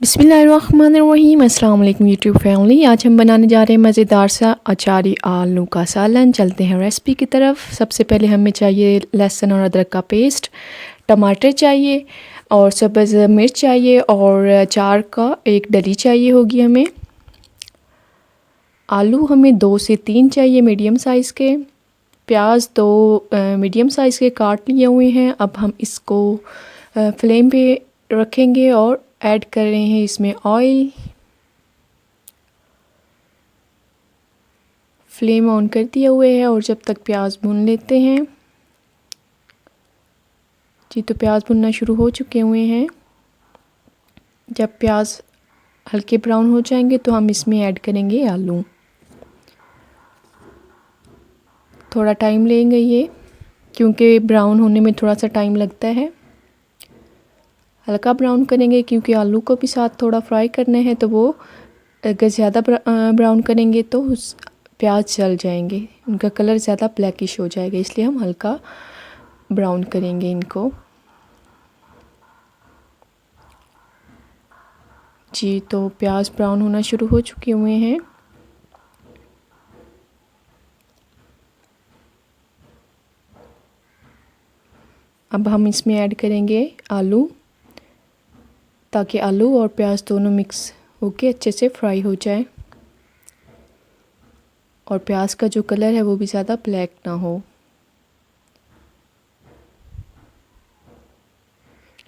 बिस्मिल्लाहिर्रहमानिर्रहीम। अस्सलाम वालेकुम यूट्यूब फैमिली। आज हम बनाने जा रहे हैं मज़ेदार सा अचारी आलू का सालन। चलते हैं रेसिपी की तरफ। सबसे पहले हमें चाहिए लहसुन और अदरक का पेस्ट, टमाटर चाहिए और सब्ज़ मिर्च चाहिए और अचार का एक डली चाहिए होगी हमें। आलू हमें 2 से 3 चाहिए मीडियम साइज़ के। प्याज 2 मीडियम साइज़ के काट लिए हुए हैं। अब हम इसको फ्लेम पे रखेंगे और ऐड कर रहे हैं इसमें ऑयल। फ्लेम ऑन कर दिया हुए है और जब तक प्याज भून लेते हैं। जी तो प्याज भुनना शुरू हो चुके हुए हैं। जब प्याज हल्के ब्राउन हो जाएंगे तो हम इसमें ऐड करेंगे आलू। थोड़ा टाइम लेंगे ये, क्योंकि ब्राउन होने में थोड़ा सा टाइम लगता है। हल्का ब्राउन करेंगे क्योंकि आलू को भी साथ थोड़ा फ्राई करना है, तो वो अगर ज़्यादा ब्राउन करेंगे तो उस प्याज जल जाएंगे, उनका कलर ज़्यादा ब्लैकिश हो जाएगा, इसलिए हम हल्का ब्राउन करेंगे इनको। जी तो प्याज ब्राउन होना शुरू हो चुके हुए हैं। अब हम इसमें ऐड करेंगे आलू, ताकि आलू और प्याज दोनों मिक्स होके अच्छे से फ्राई हो जाए और प्याज का जो कलर है वो भी ज़्यादा ब्लैक ना हो,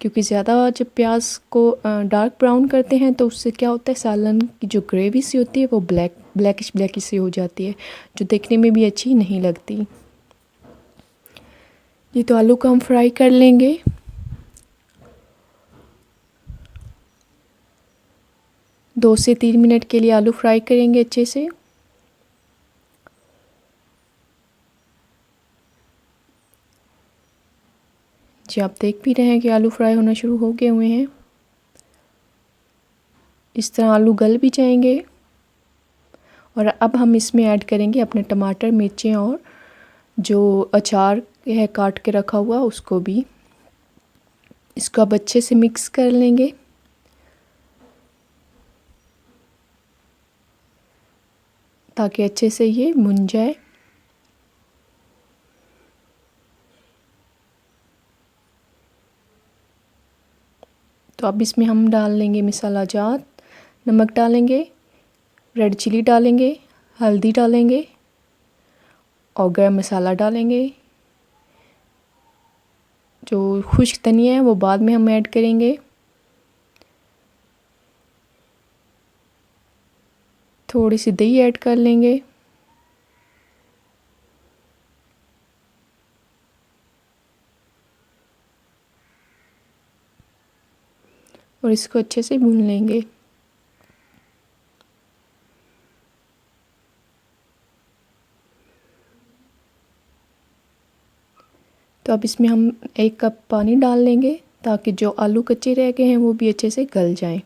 क्योंकि ज़्यादा जब प्याज को डार्क ब्राउन करते हैं तो उससे क्या होता है, सालन की जो ग्रेवी सी होती है वो ब्लैकिश सी हो जाती है, जो देखने में भी अच्छी नहीं लगती। ये तो आलू को हम फ्राई कर लेंगे। दो से 3 मिनट के लिए आलू फ्राई करेंगे अच्छे से। जी आप देख भी रहे हैं कि आलू फ्राई होना शुरू हो गए हुए हैं। इस तरह आलू गल भी जाएंगे और अब हम इसमें ऐड करेंगे अपने टमाटर, मिर्चें और जो अचार है काट के रखा हुआ उसको भी। इसको अब अच्छे से मिक्स कर लेंगे। ताकि अच्छे से ये भुन जाए। तो अब इसमें हम डाल लेंगे मसाला जात, नमक डालेंगे, रेड चिली डालेंगे, हल्दी डालेंगे और गरम मसाला डालेंगे। जो खुश्क धनिया है वो बाद में हम ऐड करेंगे। थोड़ी सी दही ऐड कर लेंगे और इसको अच्छे से भून लेंगे। तो अब इसमें हम 1 कप पानी डाल लेंगे ताकि जो आलू कच्चे रह गए हैं वो भी अच्छे से गल जाएं।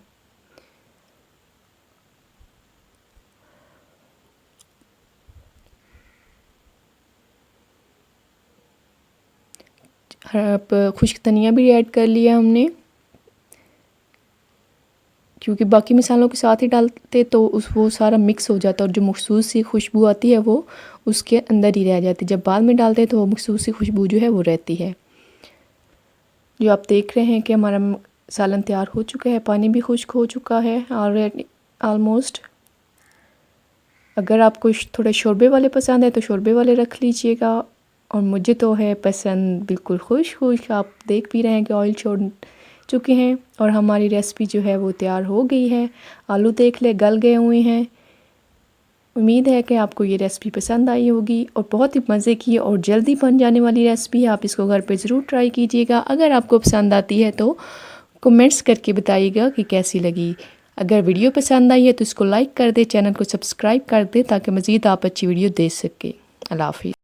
अब खुश्क धनिया भी ऐड कर लिया हमने, क्योंकि बाकी मसालों के साथ ही डालते तो वो सारा मिक्स हो जाता है और जो मखसूस सी खुशबू आती है वो उसके अंदर ही रह जाती है। जब बाद में डालते हैं तो वो मखसूस सी खुशबू जो है वो रहती है। जो आप देख रहे हैं कि हमारा सालन तैयार हो चुका है, पानी भी खुश्क हो चुका है ऑलरेडी ऑलमोस्ट। अगर आपको थोड़े शोरबे वाले पसंद है तो शोरबे वाले रख लीजिएगा, और मुझे तो है पसंद बिल्कुल खुश्क। आप देख भी रहे हैं कि ऑयल छोड़ चुके हैं और हमारी रेसिपी जो है वो तैयार हो गई है। आलू देख ले गल गए हुए हैं। उम्मीद है कि आपको ये रेसिपी पसंद आई होगी और बहुत ही मज़े की और जल्दी बन जाने वाली रेसिपी है। आप इसको घर पे ज़रूर ट्राई कीजिएगा। अगर आपको पसंद आती है तो कमेंट्स करके बताइएगा कि कैसी लगी। अगर वीडियो पसंद आई है तो इसको लाइक कर दे, चैनल को सब्सक्राइब कर दे ताकि मज़ीद आप अच्छी वीडियो देख सकें। अल्लाह हाफ़िज़।